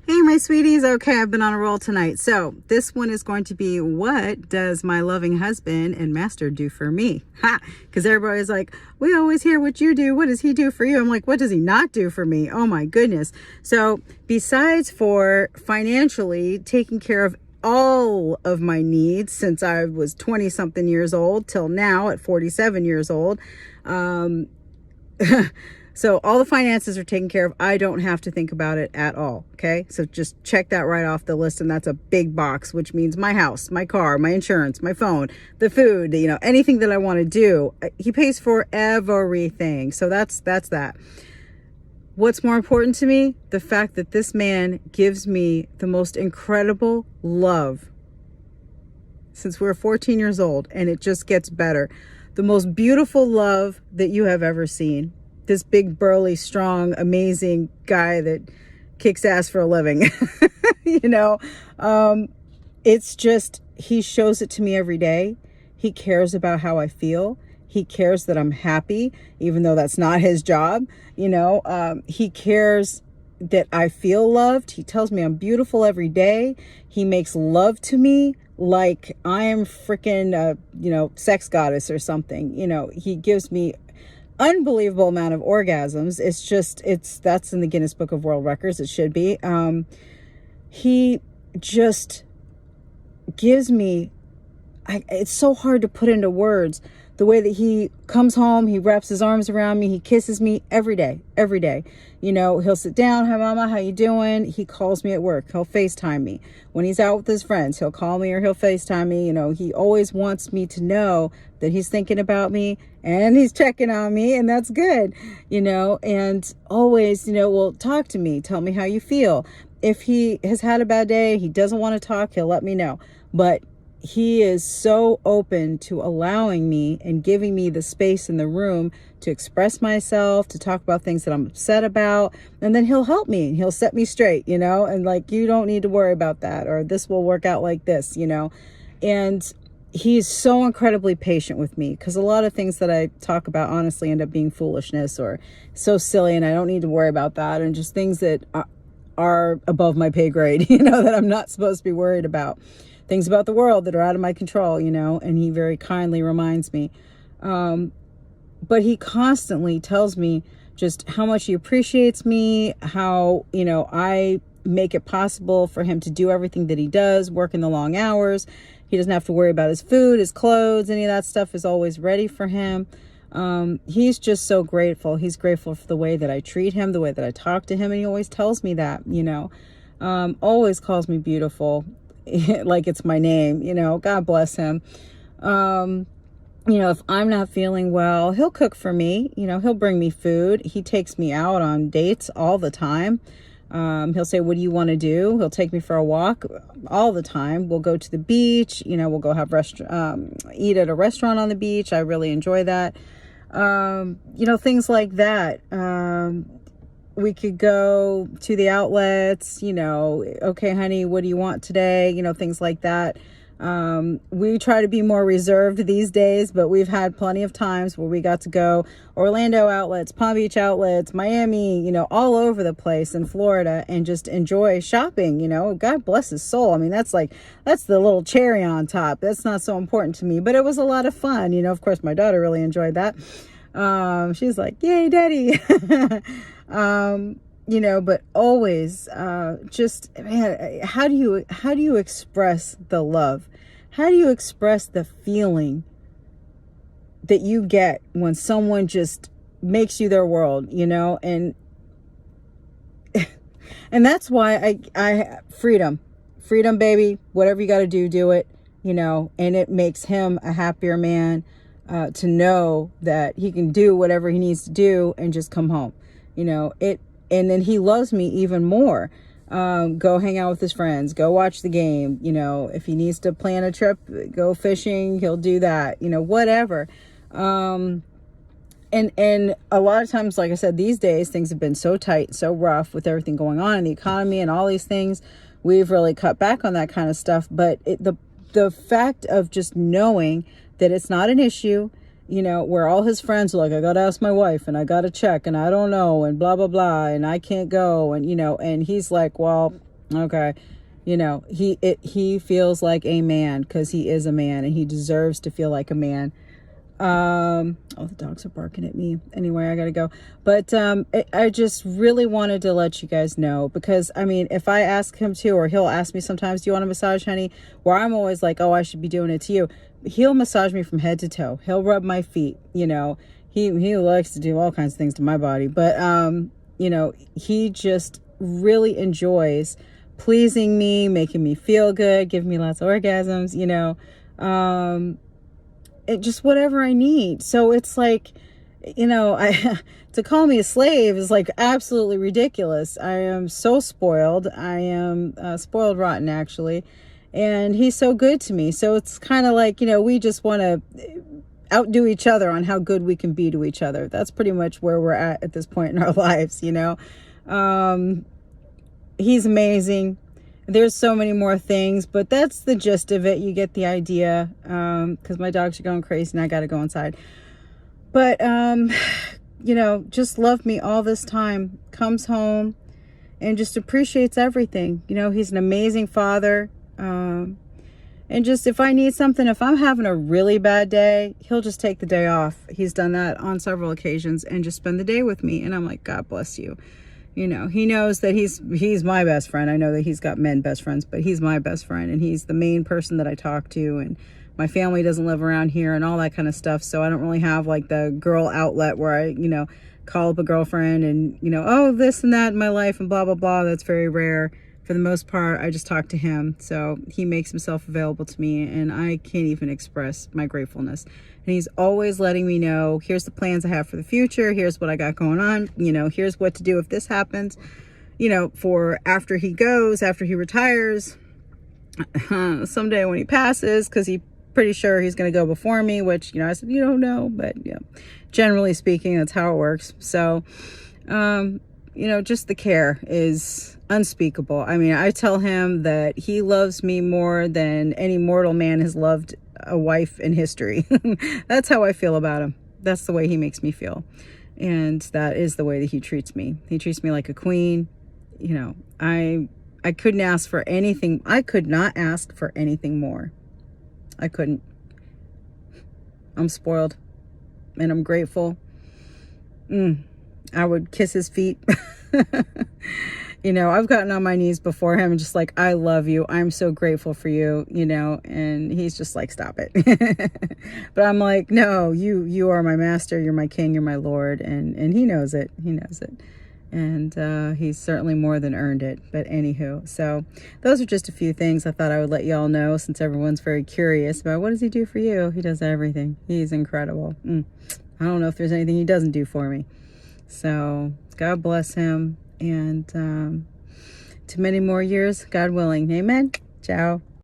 Hey, my sweeties. Okay, I've been on a roll tonight. So this one is going to be, what does my loving husband and master do for me? Ha! Because everybody's like, we always hear what you do. What does he do for you? I'm like, what does he not do for me? Oh my goodness. So besides for financially taking care of all of my needs since I was 20 something years old till now at 47 years old, so all the finances are taken care of. I don't have to think about it at all. Okay. So just check that right off the list. And that's a big box, which means my house, my car, my insurance, my phone, the food, anything that I want to do. He pays for everything. So that's that. What's more important to me? The fact that this man gives me the most incredible love since we were 14 years old. And it just gets better. The most beautiful love that you have ever seen. This big, burly, strong, amazing guy that kicks ass for a living. It's just, he shows it to me every day. He cares about how I feel. He cares that I'm happy, even though that's not his job. He cares that I feel loved. He tells me I'm beautiful every day. He makes love to me like I am freaking, sex goddess or something. He gives me unbelievable amount of orgasms. That's in the Guinness Book of World Records. It should be. He just gives me, it's so hard to put into words the way that he comes home, he wraps his arms around me, he kisses me every day. He'll sit down, hi mama, how you doing? He calls me at work, he'll FaceTime me. When he's out with his friends, he'll call me or he'll FaceTime me. He always wants me to know that he's thinking about me and he's checking on me, and that's good, and always, will talk to me, tell me how you feel. If he has had a bad day, he doesn't want to talk, he'll let me know. But he is so open to allowing me and giving me the space in the room to express myself, to talk about things that I'm upset about. And then he'll help me. He'll set me straight, and like, you don't need to worry about that, or this will work out like this, And he's so incredibly patient with me, because a lot of things that I talk about honestly end up being foolishness or so silly, and I don't need to worry about that. And just things that are above my pay grade, that I'm not supposed to be worried about. Things about the world that are out of my control, and he very kindly reminds me. But he constantly tells me just how much he appreciates me, how, I make it possible for him to do everything that he does, work in the long hours. He doesn't have to worry about his food, his clothes, any of that stuff is always ready for him. He's just so grateful. He's grateful for the way that I treat him, the way that I talk to him. And he always tells me that, always calls me beautiful. Like it's my name, God bless him. If I'm not feeling well, he'll cook for me, he'll bring me food. He takes me out on dates all the time. He'll say, what do you want to do? He'll take me for a walk all the time. We'll go to the beach, we'll go have eat at a restaurant on the beach. I really enjoy that. Things like that. We could go to the outlets, okay, honey, what do you want today? Things like that. We try to be more reserved these days, but we've had plenty of times where we got to go Orlando outlets, Palm Beach outlets, Miami, all over the place in Florida, and just enjoy shopping. God bless his soul. I mean, that's the little cherry on top. That's not so important to me, but it was a lot of fun. Of course, my daughter really enjoyed that. She's like, yay, daddy. But always, man, how do you express the love? How do you express the feeling that you get when someone just makes you their world, and, and that's why I freedom, baby, whatever you got to do it, and it makes him a happier man, to know that he can do whatever he needs to do and just come home. And then he loves me even more. Go hang out with his friends, go watch the game. If he needs to plan a trip, go fishing, he'll do that, whatever. And a lot of times, like I said, these days, things have been so tight, so rough with everything going on in the economy and all these things. We've really cut back on that kind of stuff. But the fact of just knowing that it's not an issue, where all his friends are like, I got to ask my wife and I got to check and I don't know and blah, blah, blah. And I can't go. And, and he's like, well, Okay. He feels like a man because he is a man and he deserves to feel like a man. Oh, the dogs are barking at me. Anyway, I gotta go. But I just really wanted to let you guys know, because I mean, if I ask him to, or he'll ask me sometimes, do you want a massage, honey? Where I'm always like, oh, I should be doing it to you. He'll massage me from head to toe. He'll rub my feet. He likes to do all kinds of things to my body, but he just really enjoys pleasing me, making me feel good, giving me lots of orgasms, just whatever I need. So it's like, I to call me a slave is like absolutely ridiculous. I am so spoiled. I am spoiled rotten, actually. And he's so good to me. So it's kind of like, we just want to outdo each other on how good we can be to each other. That's pretty much where we're at this point in our lives, He's amazing. There's so many more things, but that's the gist of it. You get the idea, because my dogs are going crazy and I got to go inside. But, just loved me all this time, comes home and just appreciates everything. He's an amazing father. And just, if I need something, if I'm having a really bad day, he'll just take the day off. He's done that on several occasions and just spend the day with me. And I'm like, God bless you. He knows that he's my best friend. I know that he's got men best friends, but he's my best friend, and he's the main person that I talk to, and my family doesn't live around here and all that kind of stuff. So I don't really have like the girl outlet where I, call up a girlfriend and, oh, this and that in my life and blah, blah, blah. That's very rare. For the most part, I just talk to him. So he makes himself available to me, and I can't even express my gratefulness. And he's always letting me know, here's the plans I have for the future. Here's what I got going on. Here's what to do if this happens, for after he goes, after he retires, someday when he passes, because he's pretty sure he's going to go before me, which, I said, you don't know, but generally speaking, that's how it works. So, just the care is unspeakable. I mean, I tell him that he loves me more than any mortal man has loved a wife in history. That's how I feel about him. That's the way he makes me feel. And that is the way that he treats me. He treats me like a queen. I couldn't ask for anything. I could not ask for anything more. I couldn't. I'm spoiled and I'm grateful. I would kiss his feet. I've gotten on my knees before him and just like, I love you. I'm so grateful for you, and he's just like, stop it. But I'm like, no, you are my master. You're my king. You're my Lord. And he knows it. He knows it. And he's certainly more than earned it. But anywho, so those are just a few things I thought I would let y'all know, since everyone's very curious about what does he do for you. He does everything. He's incredible. I don't know if there's anything he doesn't do for me. So God bless him, and to many more years, God willing. Amen. Ciao.